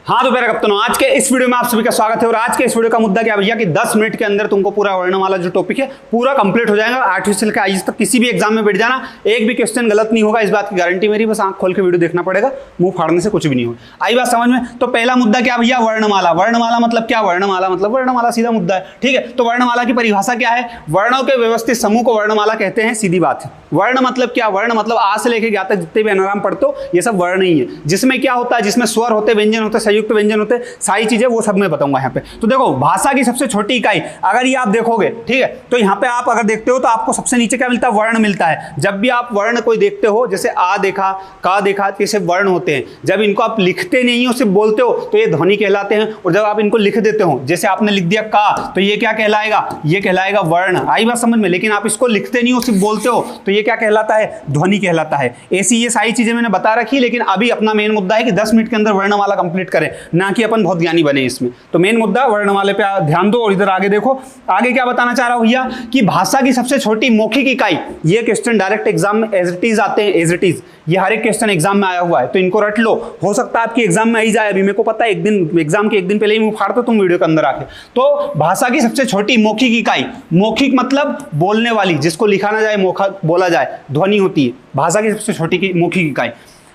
हाँ तो मेरा कप्तान, आज के इस वीडियो में आप सभी का स्वागत है। और आज के इस वीडियो का मुद्दा क्या भैया कि 10 मिनट के अंदर तुमको पूरा वर्णमाला जो टॉपिक है पूरा कंप्लीट हो जाएगा। आर्टिफिशियल का आज तक किसी भी एग्जाम में बैठ जाना, एक भी क्वेश्चन गलत नहीं होगा, इस बात की गारंटी मेरी। बस आंख खोल के वीडियो देखना पड़ेगा, मुंह फाड़ने से कुछ भी नहीं होगा। आई बात समझ में? तो पहला मुद्दा क्या भैया, वर्णमाला। वर्णमाला मतलब क्या? वर्णमाला मतलब वर्णमाला, सीधा मुद्दा है। ठीक है, तो वर्णमाला की परिभाषा क्या है? वर्णों के व्यवस्थित समूह को वर्णमाला कहते हैं, सीधी बात है। वर्ण मतलब क्या? वर्ण मतलब आ से लेके ज्ञा तक जितने भी अनाराम पढ़ते हो ये सब वर्ण ही है। जिसमें क्या होता है? जिसमें स्वर होते, व्यंजन होते, संयुक्त व्यंजन होते, सारी चीजें वो सब मैं बताऊंगा यहाँ पे। तो देखो, भाषा की सबसे छोटी इकाई अगर ये आप देखोगे, ठीक है, तो यहाँ पे आप अगर देखते हो तो आपको सबसे नीचे क्या मिलता है? वर्ण मिलता है। जब भी आप वर्ण कोई देखते हो, जैसे आ देखा, का देखा, जैसे वर्ण होते हैं। जब इनको आप लिखते नहीं हो, सिर्फ बोलते हो, तो ये ध्वनि कहलाते हैं। और जब आप इनको लिख देते हो, जैसे आपने लिख दिया का, तो ये क्या कहलाएगा? ये कहलाएगा वर्ण। आई बात समझ में? लेकिन आप इसको लिखते नहीं हो, सिर्फ बोलते हो, तो ये क्या कहलाता है? ध्वनि कहलाता है। ऐसी ये सारी चीजें मैंने बता रखी, लेकिन अभी अपना मेन मुद्दा है कि 10 मिनट के अंदर वर्णमाला कंप्लीट करें, ना कि अपन बहुत ज्ञानी बने इसमें। तो मेन मुद्दा वर्णमाला पे ध्यान दो। और इधर आगे देखो, आगे क्या बताना चाह रहा हूं भैया कि भाषा की सबसे छोटी मौखिक इकाई। ये क्वेश्चन डायरेक्ट एग्जाम में एज इट इज आते हैं, एज इट इज। ये हर एक क्वेश्चन एग्जाम में आया हुआ है, तो इनको रट लो। हो सकता है आपकी एग्जाम में आई जाए, अभी मेरे को पता है, एक दिन एग्जाम के एक दिन पहले ही मुंह फाड़ते तुम वीडियो के अंदर आके। तो भाषा की सबसे छोटी मौखिक इकाई, मौखिक मतलब बोलने वाली, जिसको लिखा ना जाए, मौखा बोला जाए, ध्वनि होती है भाषा की सबसे छोटी मौखिक इकाई।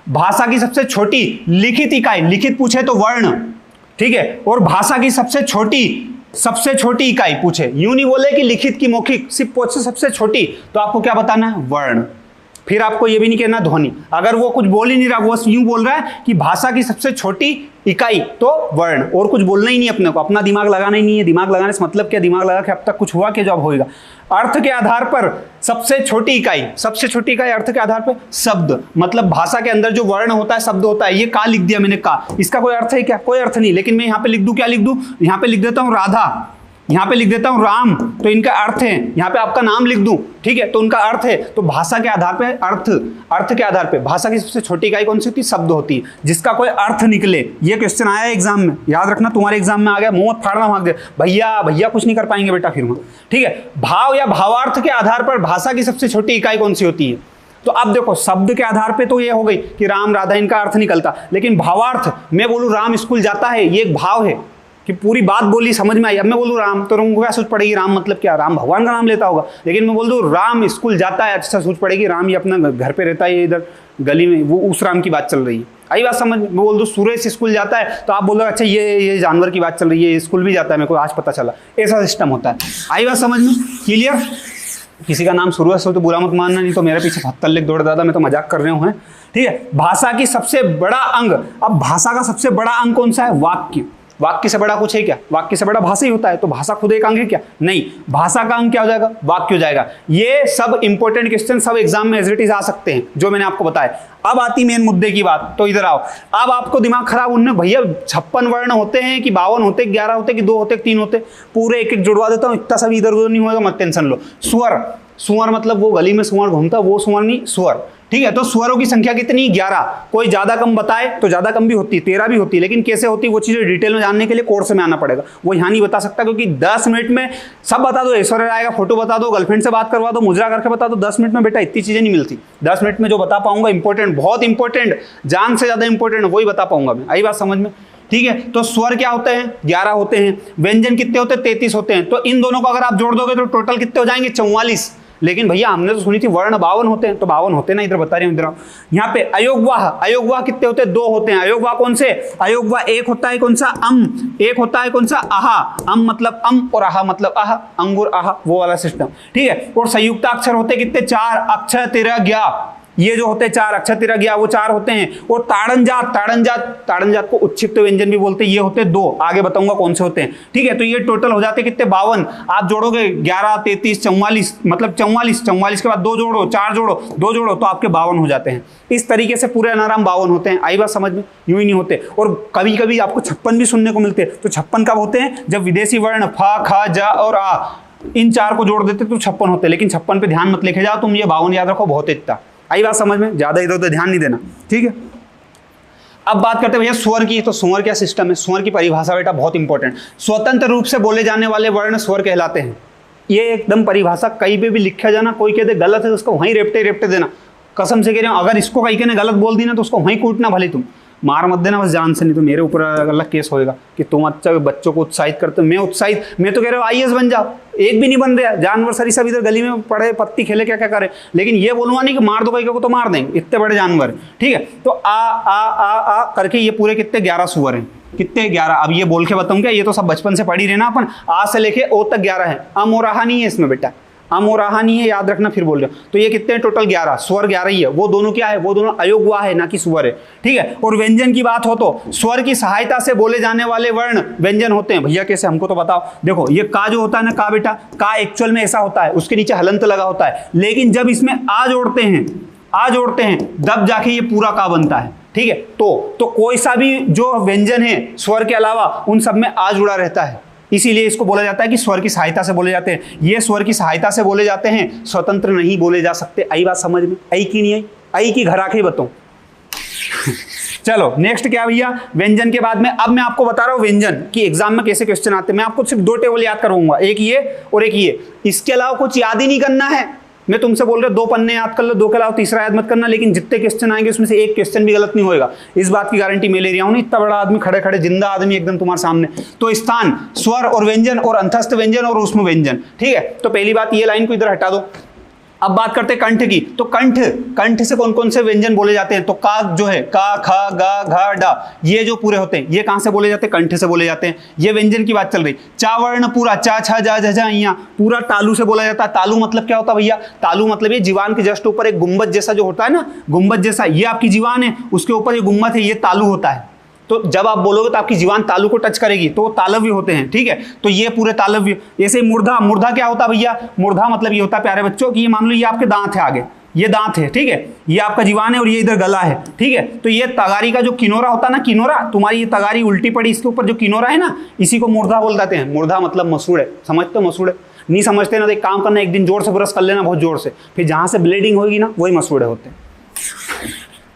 भाषा की सबसे छोटी लिखित इकाई, लिखित पूछे तो वर्ण, ठीक है। और भाषा की सबसे छोटी इकाई पूछे, यूं नहीं बोले कि लिखित की मौखिक, सिर्फ पूछे सबसे छोटी, तो आपको क्या बताना है? वर्ण। फिर आपको ये भी नहीं कहना ध्वनि। अगर वो कुछ बोल ही नहीं रहा, वो यूं बोल रहा है कि भाषा की सबसे छोटी इकाई तो वर्ण, और कुछ बोलना ही नहीं अपने को, अपना दिमाग लगाना ही नहीं है। दिमाग लगाने से मतलब क्या? दिमाग लगा के अब तक कुछ हुआ कि जब होएगा। अर्थ के आधार पर सबसे छोटी इकाई अर्थ के आधार पर शब्द, मतलब भाषा के अंदर जो वर्ण होता है, शब्द होता है। ये का लिख दिया मैंने, का, इसका कोई अर्थ है क्या? कोई अर्थ नहीं। लेकिन मैं यहाँ पे लिख दूं, क्या लिख दूं? यहाँ पे लिख देता हूँ राधा, यहाँ पे लिख देता हूँ राम, तो इनका अर्थ है। यहाँ पे आपका नाम लिख दूं, ठीक है, तो उनका अर्थ है। तो भाषा के आधार पे अर्थ के आधार पे भाषा की सबसे छोटी इकाई कौन सी होती है? शब्द होती है, जिसका कोई अर्थ निकले। ये क्वेश्चन आया एग्जाम में, याद रखना, तुम्हारे एग्जाम में आ गया, मुंह फाड़ना भाग दे, भैया कुछ नहीं कर पाएंगे बेटा फिर वहां, ठीक है। भाव या भावार्थ के आधार पर भाषा की सबसे छोटी इकाई कौन सी होती है? तो अब देखो, शब्द के आधार पे तो ये हो गई कि राम राधा, इनका अर्थ निकलता। लेकिन भावार्थ, मैं बोलूं राम स्कूल जाता है, ये एक भाव है कि पूरी बात बोली, समझ में आई। अब मैं बोलूं राम, तो तुमको क्या सोच पड़ेगी? राम मतलब क्या? राम भगवान का नाम लेता होगा। लेकिन मैं बोल दूं राम स्कूल जाता है, अच्छा सोच पड़ेगी राम ये अपना घर पे रहता है, इधर गली में, वो उस राम की बात चल रही है। आई बात समझ में? मैं बोल दूं सुरेश स्कूल जाता है, तो आप बोलोगे अच्छा ये जानवर की बात चल रही है, स्कूल भी जाता है, मेरे को आज पता चला। ऐसा सिस्टम होता है। आई बात समझ में? क्लियर? किसी का नाम सुरेश हो तो बुरा मत मानना, नहीं तो मेरे पीछे 70 लिख दौड़ दादा, मैं तो मजाक कर रहे हूँ, ठीक है। भाषा की सबसे बड़ा अंग, अब भाषा का सबसे बड़ा अंग कौन सा है? वाक्य। वाक्य से बड़ा कुछ है क्या? वाक्य से बड़ा भाषा ही होता है, तो भाषा खुद एक अंग है क्या? नहीं, भाषा का अंग क्या हो जाएगा? वाक्य हो जाएगा। ये सब इंपॉर्टेंट क्वेश्चन सब एग्जाम में एज इट इज आ सकते हैं, जो मैंने आपको बताया। अब आती मेन मुद्दे की बात, तो इधर आओ। अब आपको दिमाग खराब उनने, भैया 56 वर्ण होते हैं कि 52 होते, 11 होते कि 2 होते, 3 होते, पूरे एक एक जुड़वा देता हूँ, इतना सब इधर उधर नहीं होगा, मत टेंशन लो। सुअर मतलब वो गली में सुअर घूमता, वो सुअर नहीं, सुअर, ठीक है। तो स्वरों की संख्या कितनी? 11। कोई ज्यादा कम बताए तो ज्यादा कम भी होती है, 13 भी होती है, लेकिन कैसे होती है वो चीजें डिटेल में जानने के लिए कोर्स में आना पड़ेगा। वो यहाँ नहीं बता सकता, क्योंकि 10 मिनट में सब बता दो, ऐश्वर्या राय का फोटो बता दो, गर्लफ्रेंड से बात करवा दो, मुजरा करके बता दो, 10 मिनट में बेटा इतनी चीजें नहीं मिलती। 10 मिनट में जो बता पाऊंगा इंपॉर्टेंट, बहुत इंपॉर्टेंट, जान से ज्यादा इंपॉर्टेंट, वही बता पाऊंगा मैं। आई बात समझ में? ठीक है। तो स्वर क्या होते हैं? 11 होते हैं। व्यंजन कितने होते हैं? 33 होते हैं। तो इन दोनों को अगर आप जोड़ दोगे तो टोटल कितने हो जाएंगे? 44। लेकिन भैया हमने तो सुनी थी वर्ण 52 होते हैं, तो 52 होते ना, इधर बता रहे हैं। इधर यहाँ पे अयोगवाह कितने होते हैं? 2 होते हैं। अयोगवाह कौन से? अयोगवाह एक होता है कौन सा? अम। एक होता है कौन सा? आहा। अम मतलब अम और आहा मतलब आहा, अंगूर आहा, वो वाला सिस्टम, ठीक है। और संयुक्त अक्षर होते कितने? 4। अक्षर तिरा ज्ञा, ये जो होते हैं 4, अक्षर तिरा ज्ञा, वो 4 होते हैं। और ताड़नजात को उच्छिष्ट व्यंजन भी बोलते हैं, ये होते 2, आगे बताऊंगा कौन से होते हैं, ठीक है। तो ये टोटल हो जाते कितने? 52। आप जोड़ोगे 11, 33, 44, मतलब 44 के बाद 2 जोड़ो, 4 जोड़ो, 2 जोड़ो, तो आपके 52 हो जाते हैं। इस तरीके से पूरे अनाराम 52 होते हैं। आई बात समझ में? यूं ही नहीं होते। और कभी कभी आपको 56 भी सुनने को मिलते हैं। तो 56 कब होते हैं? जब विदेशी वर्ण फा, खा, जा और आ, इन 4 को जोड़ देते तो 56 होते हैं। लेकिन 56 पे ध्यान मत लेके जाओ तुम, ये 52 याद रखो, बहुत इतना। आई बात समझ में? ज्यादा इधर उधर ध्यान नहीं देना, ठीक है। अब बात करते हैं भैया स्वर की। तो स्वर क्या सिस्टम है? स्वर की परिभाषा बेटा बहुत इंपॉर्टेंट। स्वतंत्र रूप से बोले जाने वाले वर्ण स्वर कहलाते हैं। ये एकदम परिभाषा कहीं पे भी लिखा जाना, कोई कहते गलत है तो उसको वहीं रेपटे देना, कसम से कह रहे हो। अगर इसको कहीं ने गलत बोल दी ना तो उसको वहीं कूटना भले तुम। मार मत देना बस जान से, नहीं तो मेरे ऊपर अलग केस होएगा कि तुम अच्छा बच्चों को उत्साहित करते हो। मैं तो कह रहा हूँ IAS बन जाओ, एक भी नहीं बन रहा, जानवर सरी सब इधर गली में पड़े पत्ती खेले क्या क्या करे, लेकिन ये बोलूंगा नहीं कि मार दो कहीं को तो मार देंगे, इतने बड़े जानवर। ठीक है, तो आ करके ये पूरे कितने 11 सुअर हैं, कितने 11। अब ये बोल के बताऊं क्या, ये तो सब बचपन से पढ़ी रहे ना अपन, आ से लेके ओ तक 11 है। अमोराहा नहीं है इसमें बेटा, अमोराहा नहीं है, याद रखना, फिर बोल रहे हो। तो ये कितने टोटल 11, स्वर 11 ही है। वो दोनों क्या है, वो दोनों अयोगवा है ना कि स्वर है। ठीक है, और व्यंजन की बात हो तो स्वर की सहायता से बोले जाने वाले वर्ण व्यंजन होते हैं। भैया कैसे, हमको तो बताओ। देखो ये का जो होता है ना, का बेटा, का एक्चुअल में ऐसा होता है, उसके नीचे हलंत लगा होता है, लेकिन जब इसमें आ जोड़ते हैं तब जाके ये पूरा का बनता है। ठीक है, तो कोई सा भी जो व्यंजन है स्वर के अलावा उन सब में आ जुड़ा रहता है, इसीलिए इसको बोला जाता है कि स्वर की सहायता से बोले जाते हैं। ये स्वर की सहायता से बोले जाते हैं, स्वतंत्र नहीं बोले जा सकते। आई बात समझ में आई कि नहीं आई? आई की घर आके बताऊं। चलो नेक्स्ट क्या भैया, व्यंजन के बाद में अब मैं आपको बता रहा हूं व्यंजन की एग्जाम में कैसे क्वेश्चन आते हैं। मैं आपको सिर्फ 2 टेबल याद करवाऊंगा, एक ये और एक ये, इसके अलावा कुछ याद ही नहीं करना है। मैं तुमसे बोल रहा हूं 2 पन्ने याद कर लो, 2 के अलावा तीसरा याद मत करना, लेकिन जितने क्वेश्चन आएंगे उसमें से एक क्वेश्चन भी गलत नहीं होएगा, इस बात की गारंटी मैं ले रहा हूं। इतना बड़ा आदमी खड़े खड़े जिंदा आदमी एकदम तुम्हारे सामने। तो स्थान, स्वर और व्यंजन और अंतस्थ व्यंजन और ऊष्म व्यंजन। ठीक है, तो पहली बात ये लाइन को इधर हटा दो। अब बात करते हैं कंठ की। तो कंठ से कौन कौन से व्यंजन बोले जाते हैं? तो का जो है, का, खा, गा, घा, डा, ये जो पूरे होते हैं ये कहां से बोले जाते हैं? कंठ से बोले जाते हैं। ये व्यंजन की बात चल रही। चा वर्ण पूरा, चा, छा, जा, झा, इया पूरा तालु से बोला जाता है। तालु मतलब क्या होता है भैया? तालु मतलब ये जीवान के जस्ट ऊपर एक गुंबद जैसा जो होता है ना, गुंबद जैसा, ये आपकी जीवान है, उसके ऊपर ये गुंबद है, ये तालु होता है। तो जब आप बोलोगे तो आपकी जीवान तालु को टच करेगी, तो तालव्य होते हैं। ठीक है, तो ये पूरे तालव्य। जैसे मूर्धा क्या होता है भैया? मूर्धा मतलब ये होता है प्यारे बच्चों कि ये मान लो ये आपके दांत है, आगे ये दांत है। ठीक है, ये आपका जीवान है और ये इधर गला है। ठीक है, तो ये तगारी का जो किनोरा होता है ना, किनोरा, तुम्हारी ये तगारी उल्टी पड़ी, इसके ऊपर जो किनोरा है ना, इसी को मूर्धा बोल देते हैं। मूर्धा मतलब मसूड़े, समझते हो? मसूड़े नहीं समझते ना तो एक काम करना, एक दिन जोर से ब्रश कर लेना, बहुत जोर से, फिर जहां से ब्लीडिंग होगी ना वही मसूड़े होते हैं।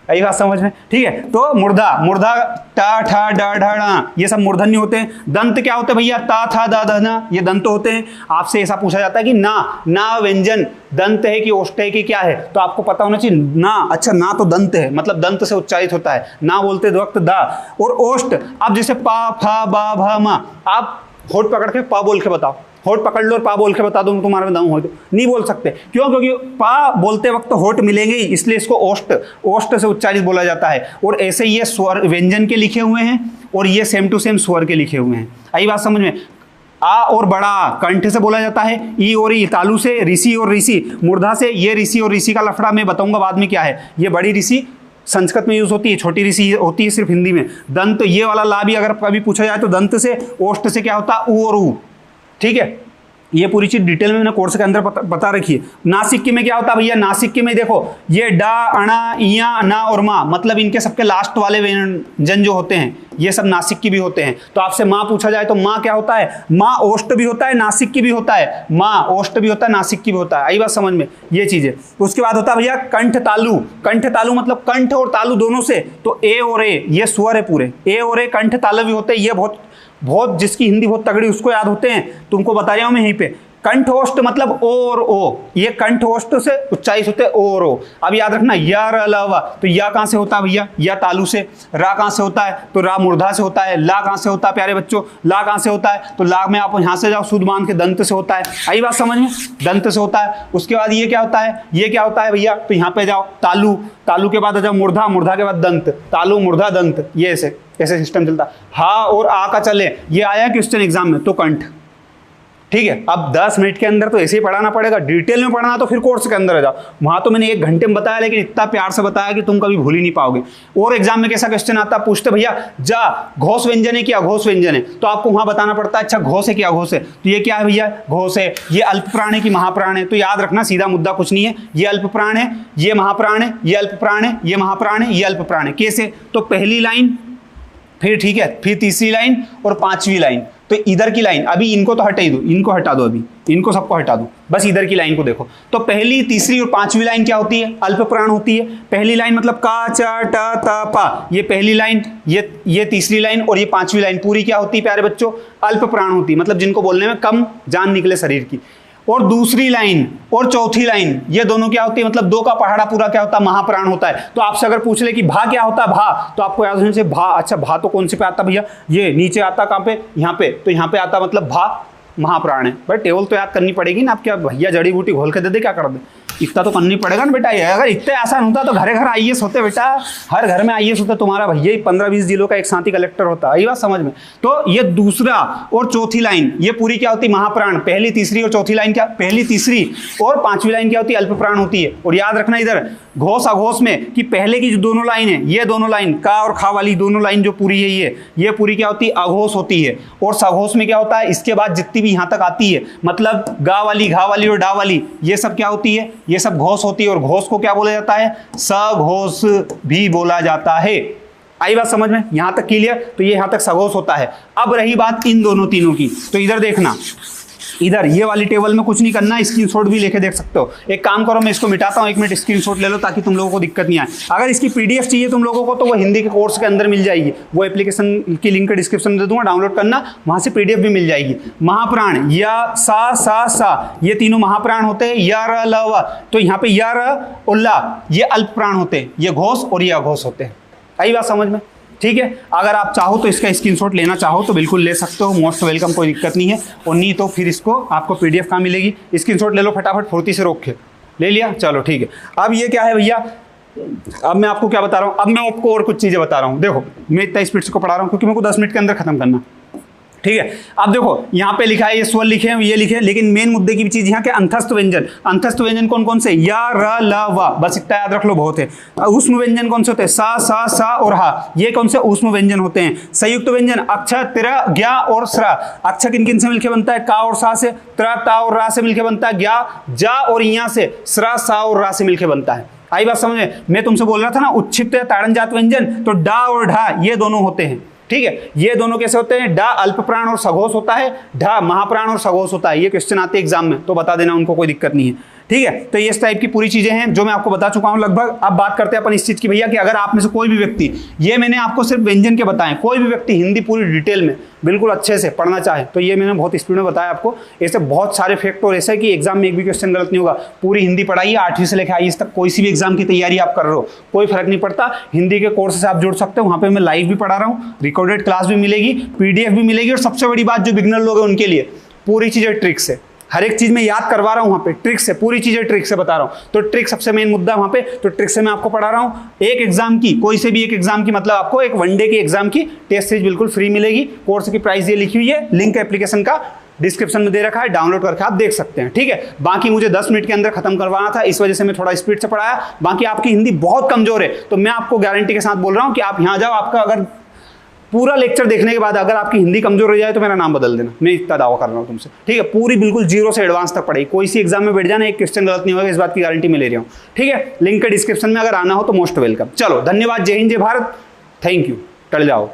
यही बात समझ में? ठीक है, तो मूर्धा टा, ठा, डा, ढा, णा, ये सब मूर्धन्य होते हैं। दंत क्या होते हैं भैया? ता, था, दा, ध, ना, ये दंत होते हैं। आपसे ऐसा पूछा जाता है कि ना व्यंजन दंत है कि ओष्ठ है कि क्या है, तो आपको पता होना चाहिए ना। अच्छा, ना तो दंत है, मतलब दंत से उच्चारित होता है, ना बोलते वक्त दा। और ओष्ठ, अब जैसे पा, फा, बा, भा, मा, आप होठ पकड़ के पा बोल के बताओ, होठ पकड़ लो और पा बोल के बता दो, तुम्हारे में दम हो तो नहीं बोल सकते। क्यों? क्योंकि पा बोलते वक्त होठ मिलेंगे ही, इसलिए इसको ओष्ठ से उच्चारित बोला जाता है। और ऐसे ये स्वर व्यंजन के लिखे हुए हैं और ये सेम टू सेम स्वर के लिखे हुए हैं। आई बात समझ में? आ और बड़ा कंठ से बोला जाता है, ई और ई तालु से, ऋषि और ऋषि मूर्धा से। ये ऋषि और ऋषि का लफड़ा मैं बताऊंगा बाद में क्या है। ये बड़ी ऋषि संस्कृत में यूज होती है, छोटी ऋषि होती है सिर्फ हिंदी में। दंत, ये वाला ला भी अगर कभी पूछा जाए तो दंत से, ओष्ठ से क्या होता है? ऊ और ऊ। ठीक है, ये पूरी चीज डिटेल में मैंने कोर्स के अंदर बता रखी है। नासिक में क्या होता है भैया? नासिक में देखो ये डा, अणा, इया, ना और मा, मतलब इनके सबके लास्ट वाले व्यंजन जो होते हैं ये सब नासिक की भी होते हैं। तो आपसे माँ पूछा जाए तो माँ क्या होता है? माँ ओष्ठ भी होता है, नासिक की भी होता है। माँ ओष्ठ भी होता है, नासिक की भी होता है। आई बात समझ में? ये चीज है। उसके बाद होता है भैया कंठ तालु। कंठ तालु मतलब कंठ और तालु दोनों से। तो ए और ए ये स्वर है पूरे, ए और ए कंठ तालव्य होते हैं। ये बहुत जिसकी हिंदी बहुत तगड़ी उसको याद होते हैं, तुमको बता रहा हूं मैं यहीं पे। कंठोष्ठ मतलब ओ और ओ, ये कंठोष्ठ से उच्चारित होते हैं ओ और ओ। अब याद रखना, या र ल व, तो या कहां से होता है भैया? या तालु से। रा कहां से होता है? तो रा मूर्धा से होता है। ला कहां से होता है प्यारे बच्चों? ला कहां से होता है? तो ला में आप यहां से जाओ शुद्ध मान के दंत से होता है। आई बात समझ में? दंत से होता है। उसके बाद ये क्या होता है? ये क्या होता है भैया? तो यहाँ पे जाओ तालु, तालु के बाद आ जाओ मूर्धा, मूर्धा के बाद दंत, तालु मूर्धा दंत, ये ऐसे सिस्टम चलता है। हा और आ का चले, ये आया क्वेश्चन एग्जाम में, तो कंठ। ठीक है, अब 10 मिनट के अंदर तो ऐसे ही पढ़ाना पड़ेगा। डिटेल में पढ़ना तो फिर कोर्स के अंदर आ जाओ, वहां तो मैंने 1 घंटे में बताया, लेकिन इतना प्यार से बताया कि तुम कभी भूल ही नहीं पाओगे। और एग्जाम में कैसा क्वेश्चन आता है? पूछते भैया जा घोष व्यंजन है क्या? घोष व्यंजन है, तो आपको वहां बताना पड़ता है अच्छा घोष है क्या? घोष है, तो ये क्या है भैया? घोष है। ये अल्प प्राण है कि महाप्राण है? तो याद रखना, सीधा मुद्दा कुछ नहीं है, ये अल्प प्राण है, ये महाप्राण है, ये अल्प प्राण है, ये महाप्राण है, ये अल्प प्राण है। कैसे? तो पहली लाइन, फिर ठीक है, फिर तीसरी लाइन और 5वीं लाइन। तो इधर की लाइन, अभी इनको तो हटा ही दो, इनको हटा दो, अभी इनको सबको हटा दो, बस इधर की लाइन को देखो। तो पहली, तीसरी और 5वीं लाइन क्या होती है? अल्प प्राण होती है। पहली लाइन मतलब का, चा, टा, ता, पा, ये पहली लाइन, ये तीसरी लाइन और ये 5वीं लाइन पूरी क्या होती है प्यारे बच्चों? अल्प प्राण होती है, मतलब जिनको बोलने में कम जान निकले शरीर की। और दूसरी लाइन और चौथी लाइन, ये दोनों क्या होती है, मतलब दो का पहाड़ा पूरा क्या होता है, महाप्राण होता है। तो आपसे अगर पूछ ले कि भा क्या होता है, भा, तो आपको याद होने से भा, अच्छा भा तो कौन से पे आता भैया, ये नीचे आता कहाँ पे, यहाँ पे, तो यहाँ पे आता मतलब भा महाप्राण है। भाई टेबल तो याद करनी पड़ेगी ना, आप क्या भैया जड़ी बूटी घोल के दे दे, क्या कर दे, इतना तो करनी पड़ेगा ना बेटा। ये अगर इतने आसान होता तो घर घर आईएएस होते बेटा, हर घर में आईएएस होता, तुम्हारा भैया ही 15-20 जिलों का एक साथी कलेक्टर होता। आई बात समझ में। तो ये दूसरा और चौथी लाइन ये पूरी क्या होती, महाप्राण। पहली तीसरी और चौथी लाइन क्या, पहली तीसरी और पांचवी लाइन क्या होती है, अल्पप्राण होती है। और याद रखना इधर घोष अघोष में कि पहले की जो दोनों लाइन है, ये दोनों लाइन का और खा वाली दोनों लाइन जो पूरी है, ये पूरी क्या होती है, अघोष होती है। और सघोष में क्या होता है, इसके बाद जितनी भी यहां तक आती है, मतलब गा वाली, घा वाली और डा वाली, ये सब क्या होती है, ये सब घोष होती है। और घोष को क्या बोला जाता है, सघोष भी बोला जाता है। आई बात समझ में, यहां तक क्लियर। तो ये यहां तक सघोष होता है। अब रही बात इन दोनों तीनों की, तो इधर देखना, इधर ये वाली टेबल में कुछ नहीं करना, स्क्रीनशॉट भी लेके देख सकते हो। एक काम करो, मैं इसको मिटाता हूं, 1 मिनट स्क्रीनशॉट ले लो ताकि तुम लोगों को दिक्कत नहीं आए। अगर इसकी पीडीएफ चाहिए तुम लोगों को तो वो हिंदी के कोर्स के अंदर मिल जाएगी, वो एप्लीकेशन की लिंक डिस्क्रिप्शन में दे दूंगा, डाउनलोड करना, वहां से पीडीएफ भी मिल जाएगी। महाप्राण या सा ये तीनों महाप्राण होते हैं। या र ल व, तो यहाँ पे या र और ला ये अल्प प्राण होते हैं, ये घोष और ये अघोष होते हैं। आई बात समझ में, ठीक है। अगर आप चाहो तो इसका स्क्रीनशॉट लेना चाहो तो बिल्कुल ले सकते हो, मोस्ट वेलकम, कोई दिक्कत नहीं है। और नहीं तो फिर इसको आपको पीडीएफ कहाँ मिलेगी, स्क्रीनशॉट ले लो फटाफट, फुर्ती से रोक के ले लिया, चलो ठीक है। अब ये क्या है भैया, अब मैं आपको क्या बता रहा हूँ, अब मैं आपको और कुछ चीजें बता रहा हूँ। देखो मैं इतना स्पीड से पढ़ा रहा हूँ क्योंकि मेरे को 10 मिनट के अंदर खत्म करना, ठीक है। अब देखो यहाँ पे लिखा है, ये स्वर लिखे हैं, ये लिखे हैं, लेकिन मेन मुद्दे की चीज यहाँ के अंतस्थ व्यंजन। अंतस्थ व्यंजन कौन कौन से, या र ल व, बस इतना याद रख लो, बहुत है। ऊष्म व्यंजन कौन से होते हैं, सा और हा, ये कौन से ऊष्म व्यंजन होते हैं। संयुक्त व्यंजन अक्ष, तिर, ज्ञा और स्र। अक्ष किन किन से मिलकर बनता है, का और सा से, त्र, ता और रा से मिलकर बनता है, ज्ञा, जा और यहाँ से, स्र, सा और रा से मिलकर बनता है। आई बात समझ में। मैं तुमसे बोल रहा था ना उच्छिष्ट ताड़नजात व्यंजन, तो डा और ढा ये दोनों होते हैं, ठीक है। ये दोनों कैसे होते हैं, डा अल्प प्राण और सघोष होता है, ढा महाप्राण और सघोष होता है। ये क्वेश्चन आते हैं एग्जाम में, तो बता देना, उनको कोई दिक्कत नहीं है, ठीक है। तो ये इस टाइप की पूरी चीजें हैं जो मैं आपको बता चुका हूं लगभग। अब बात करते हैं अपन इस चीज की भैया कि अगर आप में से कोई भी व्यक्ति, ये मैंने आपको सिर्फ व्यंजन के बताएं, कोई भी व्यक्ति हिंदी पूरी डिटेल में बिल्कुल अच्छे से पढ़ना चाहे तो ये मैंने बहुत स्पीड में बताया आपको। ऐसे बहुत सारे फैक्ट और ऐसा है कि एग्जाम में एक भी क्वेश्चन गलत नहीं होगा। पूरी हिंदी पढ़ाइए, 8वीं से लेकर आईएएस तक, कोई सी भी एग्जाम की तैयारी आप कर रहे हो, कोई फर्क नहीं पड़ता। हिंदी के कोर्स से आप जुड़ सकते हो, वहां पे मैं लाइव भी पढ़ा रहा हूँ, रिकॉर्डेड क्लास भी मिलेगी, पीडीएफ भी मिलेगी। और सबसे बड़ी बात, जो बिगिनर लोग हैं उनके लिए पूरी चीजें ट्रिक से, हर एक चीज में याद करवा रहा हूं, वहां पे ट्रिक से, पूरी चीजें ट्रिक से बता रहा हूं। तो ट्रिक सबसे मेन मुद्दा है वहां पे, तो ट्रिक से मैं आपको पढ़ा रहा हूं। एक एग्जाम की, कोई से भी एक एग्जाम की, मतलब आपको एक वनडे की एग्जाम की टेस्ट सीरीज बिल्कुल फ्री मिलेगी। कोर्स की प्राइस ये लिखी हुई है, लिंक एप्लीकेशन का डिस्क्रिप्शन में दे रखा है, डाउनलोड करके आप देख सकते हैं, ठीक है। बाकी मुझे 10 मिनट के अंदर खत्म करवाना था, इस वजह से मैं थोड़ा स्पीड से पढ़ाया। बाकी आपकी हिंदी बहुत कमजोर है, तो मैं आपको गारंटी के साथ बोल रहा हूं कि आप यहां जाओ, आपका अगर पूरा लेक्चर देखने के बाद अगर आपकी हिंदी कमजोर हो जाए तो मेरा नाम बदल देना, मैं इतना दावा कर रहा हूं तुमसे, ठीक है। पूरी बिल्कुल जीरो से एडवांस तक पढ़ाई, कोई सी एग्जाम में बैठ जाना, एक क्वेश्चन गलत नहीं होगा, इस बात की गारंटी मैं ले रहा हूं, ठीक है। लिंक के डिस्क्रिप्शन में अगर आना हो तो मोस्ट वेलकम। चलो धन्यवाद, जय हिंद, जय भारत, थैंक यू, टल जाओ।